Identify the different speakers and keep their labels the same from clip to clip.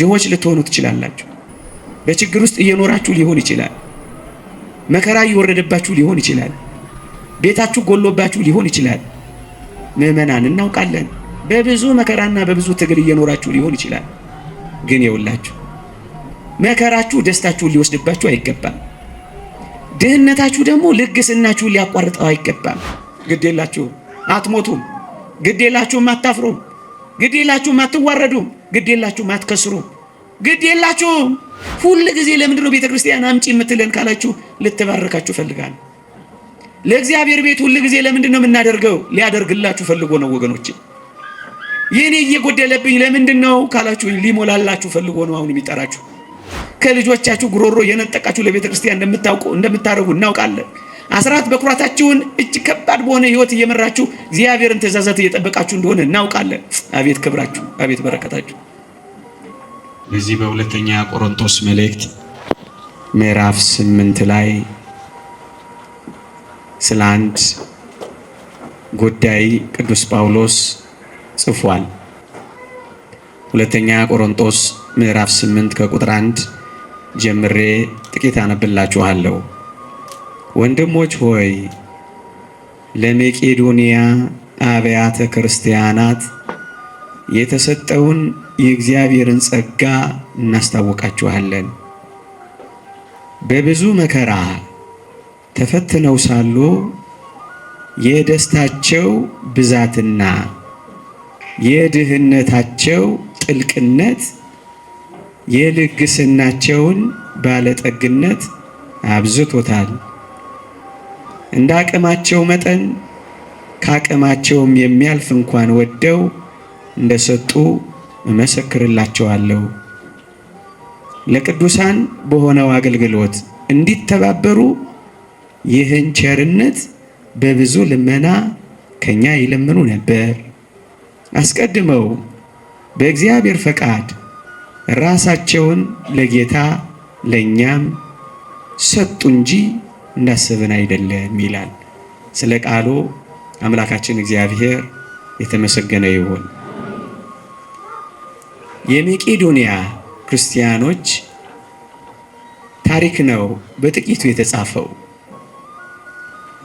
Speaker 1: ድሆች ልትሆኑ ትችላላችሁ። በችግር ውስጥ እየኖራችሁ ሊሆን ይችላል። መከራ እየወረደባችሁ ሊሆን ይችላል። ቤታችሁ ጎሎባችሁ ሊሆን ይችላል። ምእመናን እናውቃለን። በብዙ መከራና በብዙ ትግል እየኖራችሁ ሊሆን ይችላል። ግን የውላችሁ መከራችሁ ደስታችሁን ሊወስድባችሁ አይገባም። ድህነታችሁ ደግሞ ልግስናችሁን ሊያቋርጠው አይገባም። ግዴላችሁም አትሞቱም፣ ግዴላችሁም አታፍሩም፣ ግዴላችሁም አትዋረዱም፣ ግዴላችሁም አትከስሩም፣ ግዴላችሁም። ሁል ጊዜ ለምንድን ነው ቤተክርስቲያን አምጪ የምትለን ካላችሁ ልትባረካችሁ ፈልጋለሁ። ለእግዚአብሔር ቤት ሁል ጊዜ ለምንድን ነው የምናደርገው? ሊያደርግላችሁ ፈልጎ ነው ወገኖቼ። የኔ እየጎደለብኝ ለምንድን ነው ካላችሁ ሊሞላላችሁ ፈልጎ ነው አሁን የሚጠራችሁ። ከልጆቻችሁ ጉሮሮ የነጠቃችሁ ለቤተክርስቲያን እንደምታደርጉ እናውቃለን። አስራት በኩራታችሁን እጅግ ከባድ በሆነ ህይወት እየመራችሁ እግዚአብሔርን ትእዛዛት እየጠበቃችሁ እንደሆነ እናውቃለን። አቤት ክብራችሁ፣ አቤት በረከታችሁ። በዚህ በሁለተኛ ቆሮንቶስ መልእክት ምዕራፍ 8 ላይ ስለ አንድ ጉዳይ ቅዱስ ጳውሎስ ጽፏል። ሁለተኛ ቆሮንቶስ ምዕራፍ 8 ከቁጥር 1 ጀምሬ ጥቂት አነብላችኋለሁ። ወንድሞች ሆይ ለመቄዶንያ አብያተ ክርስቲያናት የተሰጠውን የእግዚአብሔርን ጸጋ እናስታውቃችኋለን። በብዙ መከራ ተፈትነው ሳሉ የደስታቸው ብዛትና የድህነታቸው ጥልቅነት የልግስናቸውን ባለጠግነት አብዝቶታል። እንደ አቅማቸው መጠን ከአቅማቸውም የሚያልፍ እንኳን ወደው እንደሰጡ እመሰክርላቸዋለሁ። ለቅዱሳን በሆነው አገልግሎት እንዲተባበሩ ይህን ቸርነት በብዙ ልመና ከኛ ይለምኑ ነበር። አስቀድመው በእግዚአብሔር ፈቃድ ራሳቸውን ለጌታ ለኛም ሰጡ እንጂ እንዳሰብን አይደለም ይላል። ስለ ቃሉ አምላካችን እግዚአብሔር የተመሰገነ ይሁን። የመቄዶንያ ክርስቲያኖች ታሪክ ነው በጥቂቱ የተጻፈው።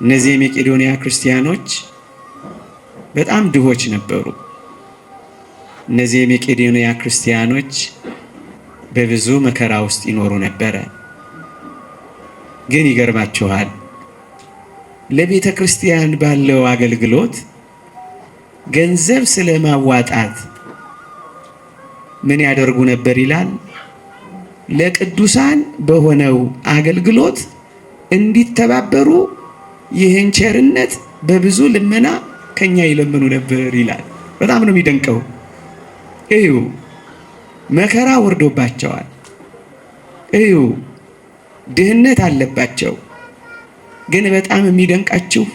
Speaker 1: እነዚህ የመቄዶንያ ክርስቲያኖች በጣም ድሆች ነበሩ። እነዚህ የመቄዶንያ ክርስቲያኖች በብዙ መከራ ውስጥ ይኖሩ ነበረ። ግን ይገርማችኋል፣ ለቤተ ክርስቲያን ባለው አገልግሎት ገንዘብ ስለማዋጣት ምን ያደርጉ ነበር ይላል? ለቅዱሳን በሆነው አገልግሎት እንዲተባበሩ ይህን ቸርነት በብዙ ልመና ከኛ ይለምኑ ነበር ይላል። በጣም ነው የሚደንቀው። እዩ፣ መከራ ወርዶባቸዋል። እዩ፣ ድህነት አለባቸው። ግን በጣም የሚደንቃችሁ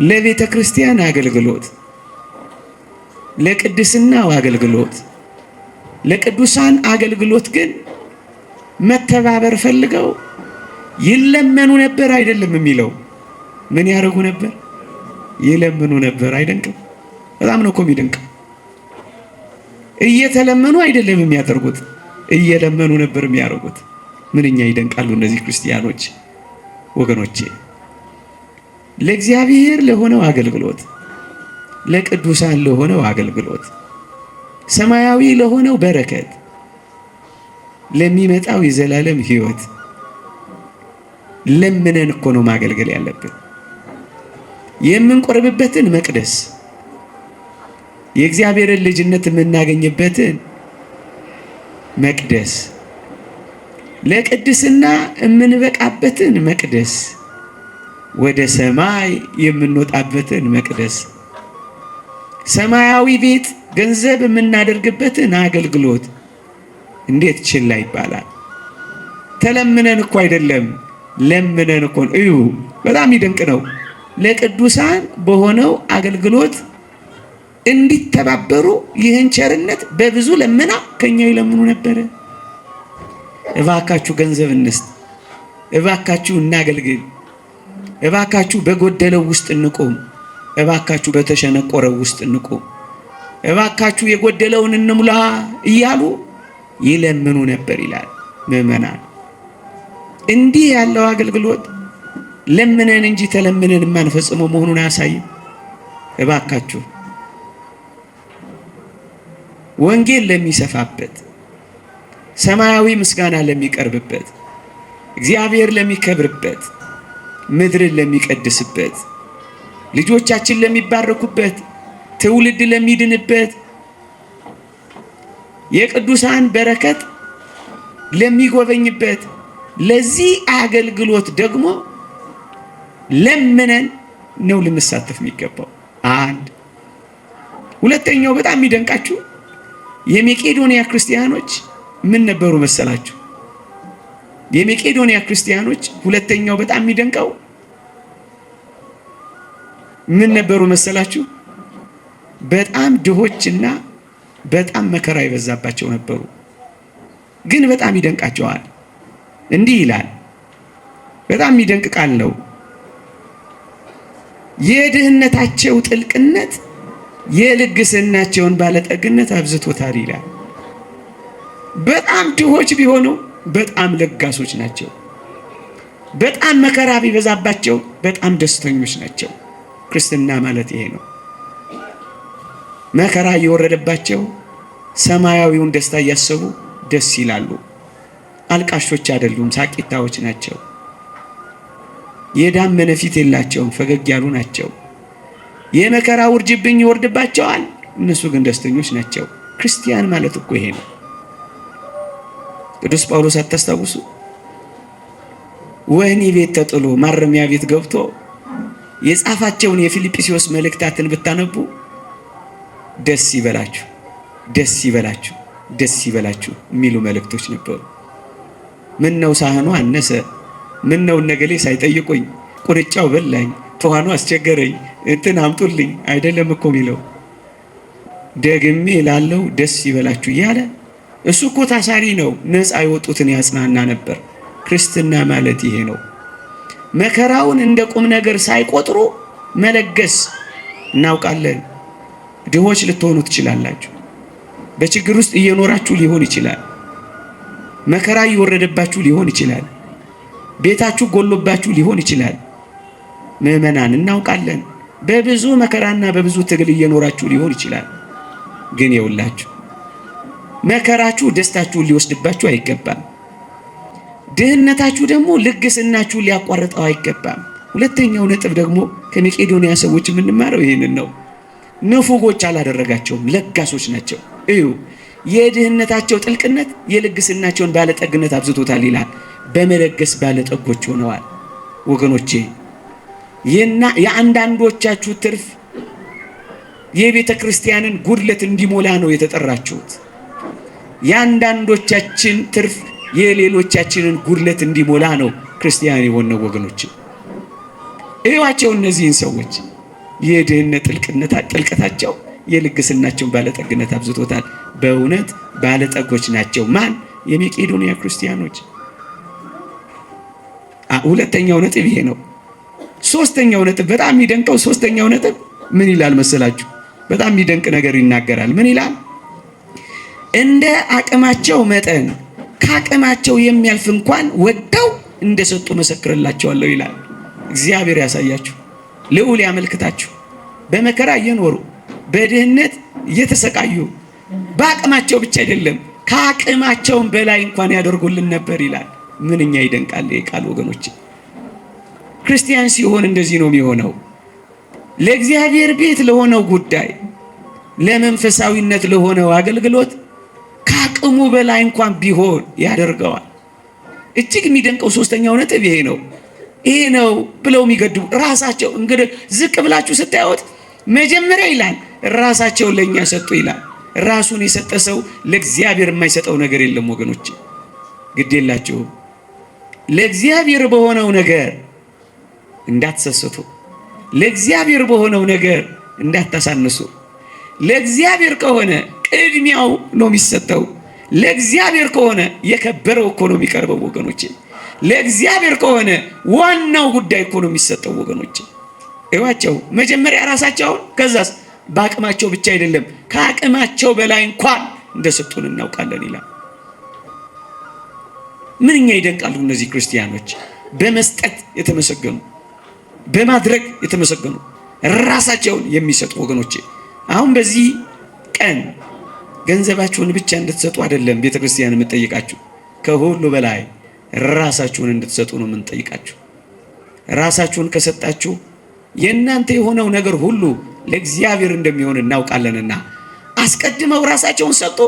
Speaker 1: ለቤተ ክርስቲያን አገልግሎት፣ ለቅድስናው አገልግሎት፣ ለቅዱሳን አገልግሎት ግን መተባበር ፈልገው ይለመኑ ነበር አይደለም የሚለው። ምን ያደርጉ ነበር? ይለምኑ ነበር። አይደንቅም? በጣም ነው እኮ የሚደንቀው። እየተለመኑ አይደለም የሚያደርጉት፣ እየለመኑ ነበር የሚያደርጉት። ምንኛ ይደንቃሉ እነዚህ ክርስቲያኖች ወገኖቼ። ለእግዚአብሔር ለሆነው አገልግሎት፣ ለቅዱሳን ለሆነው አገልግሎት፣ ሰማያዊ ለሆነው በረከት፣ ለሚመጣው የዘላለም ሕይወት ለምነን እኮ ነው ማገልገል ያለብን። የምንቆርብበትን መቅደስ፣ የእግዚአብሔርን ልጅነት የምናገኝበትን መቅደስ፣ ለቅድስና የምንበቃበትን መቅደስ፣ ወደ ሰማይ የምንወጣበትን መቅደስ፣ ሰማያዊ ቤት ገንዘብ የምናደርግበትን አገልግሎት እንዴት ችላ ይባላል? ተለምነን እኮ አይደለም፣ ለምነን እኮ። እዩ፣ በጣም ይደንቅ ነው። ለቅዱሳን በሆነው አገልግሎት እንዲተባበሩ ይህን ቸርነት በብዙ ልመና ከኛ ይለምኑ ነበር። እባካችሁ ገንዘብ እንስጥ፣ እባካችሁ እናገልግል፣ እባካችሁ በጎደለው ውስጥ እንቁም፣ እባካችሁ በተሸነቆረው ውስጥ እንቁም፣ እባካችሁ የጎደለውን እንሙላ እያሉ ይለምኑ ነበር ይላል። ምእመናን እንዲህ ያለው አገልግሎት ለምነን እንጂ ተለምነን የማንፈጽመው መሆኑን አያሳይም? እባካችሁ ወንጌል ለሚሰፋበት፣ ሰማያዊ ምስጋና ለሚቀርብበት፣ እግዚአብሔር ለሚከብርበት፣ ምድርን ለሚቀድስበት፣ ልጆቻችን ለሚባረኩበት፣ ትውልድ ለሚድንበት፣ የቅዱሳን በረከት ለሚጎበኝበት ለዚህ አገልግሎት ደግሞ ለምነን ነው ልንሳተፍ የሚገባው። አንድ ሁለተኛው በጣም የሚደንቃችሁ የመቄዶንያ ክርስቲያኖች ምን ነበሩ መሰላችሁ? የመቄዶንያ ክርስቲያኖች ሁለተኛው በጣም የሚደንቀው ምን ነበሩ መሰላችሁ? በጣም ድሆችና በጣም መከራ የበዛባቸው ነበሩ። ግን በጣም ይደንቃቸዋል። እንዲህ ይላል፣ በጣም የሚደንቅ ቃል ነው። የድህነታቸው ጥልቅነት የልግስናቸውን ባለጠግነት አብዝቶታል ይላል። በጣም ድሆች ቢሆኑ በጣም ለጋሶች ናቸው። በጣም መከራ ቢበዛባቸው በጣም ደስተኞች ናቸው። ክርስትና ማለት ይሄ ነው። መከራ እየወረደባቸው ሰማያዊውን ደስታ እያሰቡ ደስ ይላሉ። አልቃሾች አይደሉም፣ ሳቂታዎች ናቸው። የዳመነ ፊት የላቸውም፣ ፈገግ ያሉ ናቸው። የመከራ ውርጅብኝ ይወርድባቸዋል፣ እነሱ ግን ደስተኞች ናቸው። ክርስቲያን ማለት እኮ ይሄ ነው። ቅዱስ ጳውሎስ አታስታውሱ? ወህኒ ቤት ተጥሎ ማረሚያ ቤት ገብቶ የጻፋቸውን የፊልጵስዩስ መልእክታትን ብታነቡ ደስ ይበላችሁ፣ ደስ ይበላችሁ፣ ደስ ይበላችሁ የሚሉ መልእክቶች ነበሩ። ምን ነው ሳህኑ አነሰ፣ ምን ነው ነገሌ ሳይጠይቁኝ ቁርጫው በላኝ፣ ተዋኑ አስቸገረኝ፣ እንትን አምጡልኝ አይደለም እኮ የሚለው። ደግሜ ላለው ደስ ይበላችሁ እያለ እሱ እኮ ታሳሪ ነው፣ ነፃ የወጡትን ያጽናና ነበር። ክርስትና ማለት ይሄ ነው። መከራውን እንደ ቁም ነገር ሳይቆጥሩ መለገስ። እናውቃለን፣ ድሆች ልትሆኑ ትችላላችሁ። በችግር ውስጥ እየኖራችሁ ሊሆን ይችላል። መከራ እየወረደባችሁ ሊሆን ይችላል። ቤታችሁ ጎሎባችሁ ሊሆን ይችላል። ምእመናን እናውቃለን፣ በብዙ መከራና በብዙ ትግል እየኖራችሁ ሊሆን ይችላል። ግን የውላችሁ መከራችሁ ደስታችሁን ሊወስድባችሁ አይገባም። ድህነታችሁ ደግሞ ልግስናችሁን ሊያቋርጠው አይገባም። ሁለተኛው ነጥብ ደግሞ ከመቄዶንያ ሰዎች የምንማረው ይህንን ነው። ንፉጎች አላደረጋቸውም፣ ለጋሶች ናቸው። እዩ፣ የድህነታቸው ጥልቅነት የልግስናቸውን ባለጠግነት አብዝቶታል ይላል። በመለገስ ባለጠጎች ሆነዋል። ወገኖቼ የአንዳንዶቻችሁ ትርፍ የቤተ ክርስቲያንን ጉድለት እንዲሞላ ነው የተጠራችሁት። የአንዳንዶቻችን ትርፍ የሌሎቻችንን ጉድለት እንዲሞላ ነው ክርስቲያን የሆነው። ወገኖቼ እዩዋቸው፣ እነዚህን ሰዎች የድህነት ጥልቀታቸው የልግስናቸውን ባለጠግነት አብዝቶታል። በእውነት ባለጠጎች ናቸው። ማን? የመቄዶንያ ክርስቲያኖች። ሁለተኛው ነጥብ ይሄ ነው። ሶስተኛው ነጥብ በጣም የሚደንቀው ሶስተኛው ነጥብ ምን ይላል መሰላችሁ? በጣም የሚደንቅ ነገር ይናገራል። ምን ይላል? እንደ አቅማቸው መጠን ከአቅማቸው የሚያልፍ እንኳን ወደው እንደሰጡ መሰክርላቸዋለሁ ይላል። እግዚአብሔር ያሳያችሁ፣ ልዑል ያመልክታችሁ። በመከራ እየኖሩ በድህነት እየተሰቃዩ በአቅማቸው ብቻ አይደለም ከአቅማቸውም በላይ እንኳን ያደርጉልን ነበር ይላል። ምንኛ ይደንቃል ይህ ቃል ወገኖች። ክርስቲያን ሲሆን እንደዚህ ነው የሚሆነው። ለእግዚአብሔር ቤት ለሆነው ጉዳይ፣ ለመንፈሳዊነት ለሆነው አገልግሎት ከአቅሙ በላይ እንኳን ቢሆን ያደርገዋል። እጅግ የሚደንቀው ሶስተኛው ነጥብ ይሄ ነው። ይሄ ነው ብለው የሚገድቡ ራሳቸው። እንግዲህ ዝቅ ብላችሁ ስታዩት መጀመሪያ ይላል ራሳቸውን ለእኛ ሰጡ ይላል። ራሱን የሰጠ ሰው ለእግዚአብሔር የማይሰጠው ነገር የለም ወገኖች። ግድ የላችሁም። ለእግዚአብሔር በሆነው ነገር እንዳትሰስቱ፣ ለእግዚአብሔር በሆነው ነገር እንዳታሳንሱ። ለእግዚአብሔር ከሆነ ቅድሚያው ነው የሚሰጠው። ለእግዚአብሔር ከሆነ የከበረው እኮ ነው የሚቀርበው ወገኖቼ። ለእግዚአብሔር ከሆነ ዋናው ጉዳይ እኮ ነው የሚሰጠው ወገኖቼ። እዋቸው መጀመሪያ ራሳቸውን፣ ከዛስ በአቅማቸው ብቻ አይደለም ከአቅማቸው በላይ እንኳን እንደሰጡን እናውቃለን ይላል። ምንኛ ይደንቃሉ እነዚህ ክርስቲያኖች! በመስጠት የተመሰገኑ፣ በማድረግ የተመሰገኑ፣ ራሳቸውን የሚሰጡ ወገኖቼ። አሁን በዚህ ቀን ገንዘባችሁን ብቻ እንድትሰጡ አይደለም ቤተክርስቲያን የምትጠይቃችሁ፣ ከሁሉ በላይ ራሳችሁን እንድትሰጡ ነው የምንጠይቃችሁ። ራሳችሁን ከሰጣችሁ የእናንተ የሆነው ነገር ሁሉ ለእግዚአብሔር እንደሚሆን እናውቃለንና አስቀድመው ራሳቸውን ሰጡ።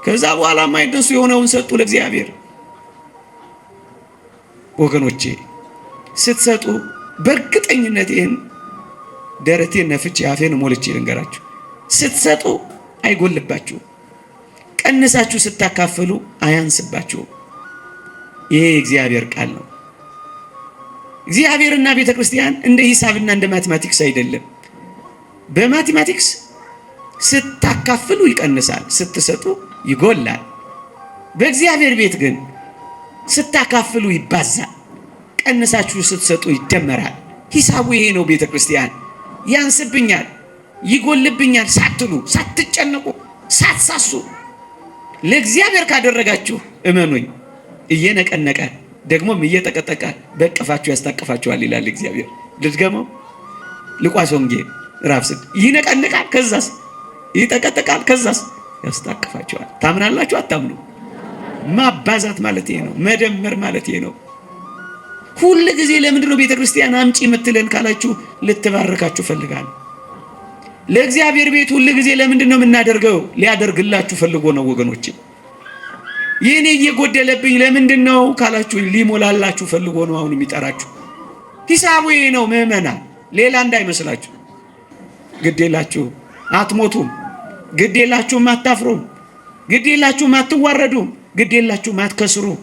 Speaker 1: ከዛ በኋላ ማይደሱ የሆነውን ሰጡ ለእግዚአብሔር። ወገኖቼ ስትሰጡ በእርግጠኝነት ይህን ደረቴን ነፍቼ አፌን ሞልቼ ልንገራችሁ፣ ስትሰጡ አይጎልባችሁም። ቀንሳችሁ ስታካፍሉ አያንስባችሁም። ይሄ የእግዚአብሔር ቃል ነው። እግዚአብሔርና ቤተ ክርስቲያን እንደ ሂሳብና እንደ ማቴማቲክስ አይደለም። በማቴማቲክስ ስታካፍሉ ይቀንሳል፣ ስትሰጡ ይጎላል። በእግዚአብሔር ቤት ግን ስታካፍሉ ይባዛል፣ ቀንሳችሁ ስትሰጡ ይደመራል። ሂሳቡ ይሄ ነው። ቤተ ክርስቲያን ያንስብኛል፣ ይጎልብኛል ሳትሉ፣ ሳትጨነቁ፣ ሳትሳሱ ለእግዚአብሔር ካደረጋችሁ እመኑኝ እየነቀነቀ ደግሞም እየጠቀጠቀ በእቅፋችሁ ያስታቅፋችኋል ይላል እግዚአብሔር። ልድገመው። ሉቃስ ወንጌል ምዕራፍ 6 ይነቀንቃል፣ ከዛስ ይጠቀጠቃል፣ ከዛስ ያስታቅፋችኋል። ታምናላችሁ? አታምኑ? ማባዛት ማለት ይሄ ነው። መደመር ማለት ይሄ ነው። ሁሉ ጊዜ ለምንድን ነው ቤተ ክርስቲያን አምጪ የምትለን ካላችሁ ልትባርካችሁ ፈልጋለሁ። ለእግዚአብሔር ቤት ሁሉ ጊዜ ለምንድን ነው የምናደርገው? ሊያደርግላችሁ ፈልጎ ነው ወገኖቼ። የኔ እየጎደለብኝ ለምንድን ነው ካላችሁ ሊሞላላችሁ ፈልጎ ነው አሁን የሚጠራችሁ። ሂሳቡ ይሄ ነው ምዕመናን፣ ሌላ እንዳይመስላችሁ። ግዴላችሁ አትሞቱም፣ ግዴላችሁም አታፍሩም፣ ግዴላችሁም አትዋረዱም፣ ግዴላችሁም አትከስሩም፣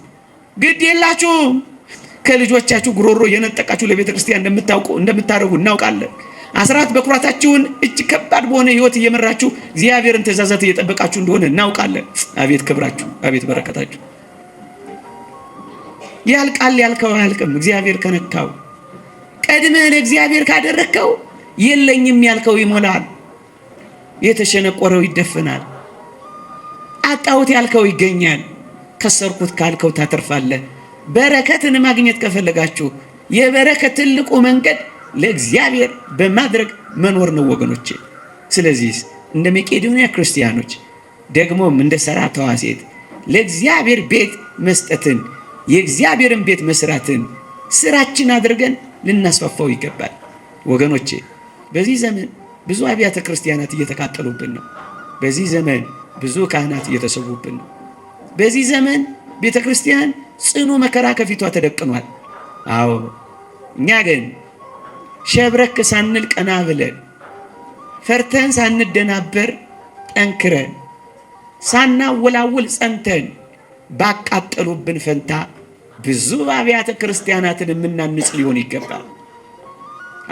Speaker 1: ግዴላችሁም ከልጆቻችሁ ጉሮሮ የነጠቃችሁ ለቤተ ክርስቲያን እንደምታደርጉ እናውቃለን። አስራት በኩራታችሁን እጅ ከባድ በሆነ ህይወት እየመራችሁ እግዚአብሔርን ትእዛዛት እየጠበቃችሁ እንደሆነ እናውቃለን። አቤት ክብራችሁ፣ አቤት በረከታችሁ! ያልቃል፣ ያልከው አያልቅም። እግዚአብሔር ከነካው ቀድመህ ለእግዚአብሔር ካደረከው የለኝም ያልከው ይሞላል፣ የተሸነቆረው ይደፈናል፣ አጣሁት ያልከው ይገኛል፣ ከሰርኩት ካልከው ታተርፋለህ። በረከትን ማግኘት ከፈለጋችሁ የበረከት ትልቁ መንገድ ለእግዚአብሔር በማድረግ መኖር ነው ወገኖቼ። ስለዚህ እንደ መቄዶንያ ክርስቲያኖች ደግሞም እንደ ሰራተዋ ሴት ለእግዚአብሔር ቤት መስጠትን፣ የእግዚአብሔርን ቤት መስራትን ስራችን አድርገን ልናስፋፋው ይገባል ወገኖቼ። በዚህ ዘመን ብዙ አብያተ ክርስቲያናት እየተቃጠሉብን ነው። በዚህ ዘመን ብዙ ካህናት እየተሰዉብን ነው። በዚህ ዘመን ቤተ ክርስቲያን ጽኑ መከራ ከፊቷ ተደቅኗል። አዎ እኛ ግን ሸብረክ ሳንል ቀና ብለን ፈርተን ሳንደናበር ጠንክረን ሳናወላውል ጸንተን ባቃጠሉብን ፈንታ ብዙ አብያተ ክርስቲያናትን የምናንጽ ሊሆን ይገባል።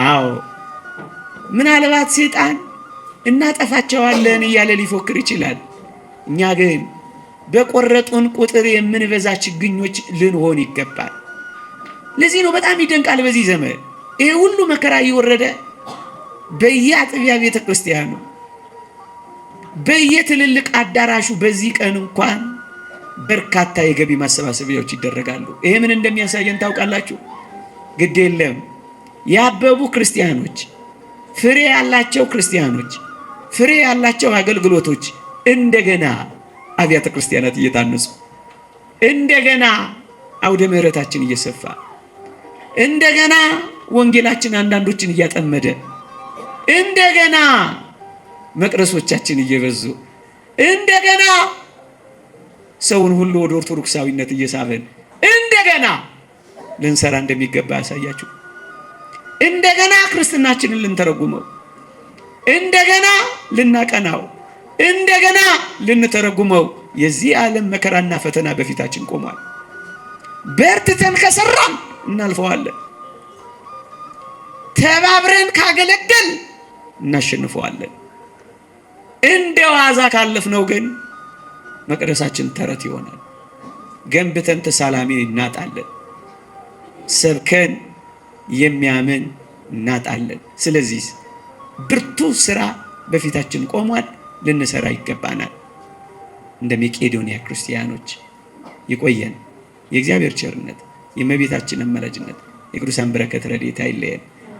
Speaker 1: አዎ ምናልባት ሰይጣን እናጠፋቸዋለን እያለ ሊፎክር ይችላል። እኛ ግን በቆረጡን ቁጥር የምንበዛ ችግኞች ልንሆን ይገባል። ለዚህ ነው በጣም ይደንቃል። በዚህ ዘመን ይሄ ሁሉ መከራ እየወረደ በየአጥቢያ ቤተ ክርስቲያኑ በየትልልቅ አዳራሹ በዚህ ቀን እንኳን በርካታ የገቢ ማሰባሰቢያዎች ይደረጋሉ። ይሄ ምን እንደሚያሳየን ታውቃላችሁ? ግድ የለም ያበቡ ክርስቲያኖች፣ ፍሬ ያላቸው ክርስቲያኖች፣ ፍሬ ያላቸው አገልግሎቶች እንደገና አብያተ ክርስቲያናት እየታነጹ እንደገና አውደ ምሕረታችን እየሰፋ እንደገና ወንጌላችን አንዳንዶችን እያጠመደ እንደገና መቅደሶቻችን እየበዙ እንደገና ሰውን ሁሉ ወደ ኦርቶዶክሳዊነት እየሳበን እንደገና ልንሰራ እንደሚገባ ያሳያችሁ። እንደገና ክርስትናችንን ልንተረጉመው፣ እንደገና ልናቀናው፣ እንደገና ልንተረጉመው የዚህ ዓለም መከራና ፈተና በፊታችን ቆሟል። በርትተን ከሰራን እናልፈዋለን። ተባብረን ካገለገል እናሸንፈዋለን። እንደ ዋዛ ካለፍነው ግን መቅደሳችን ተረት ይሆናል። ገንብተን ተሳላሚ እናጣለን። ሰብከን የሚያምን እናጣለን። ስለዚህ ብርቱ ስራ በፊታችን ቆሟል። ልንሰራ ይገባናል። እንደ መቄዶንያ ክርስቲያኖች ይቆየን። የእግዚአብሔር ቸርነት፣ የእመቤታችን አማላጅነት፣ የቅዱሳን በረከት ረድኤት አይለየን።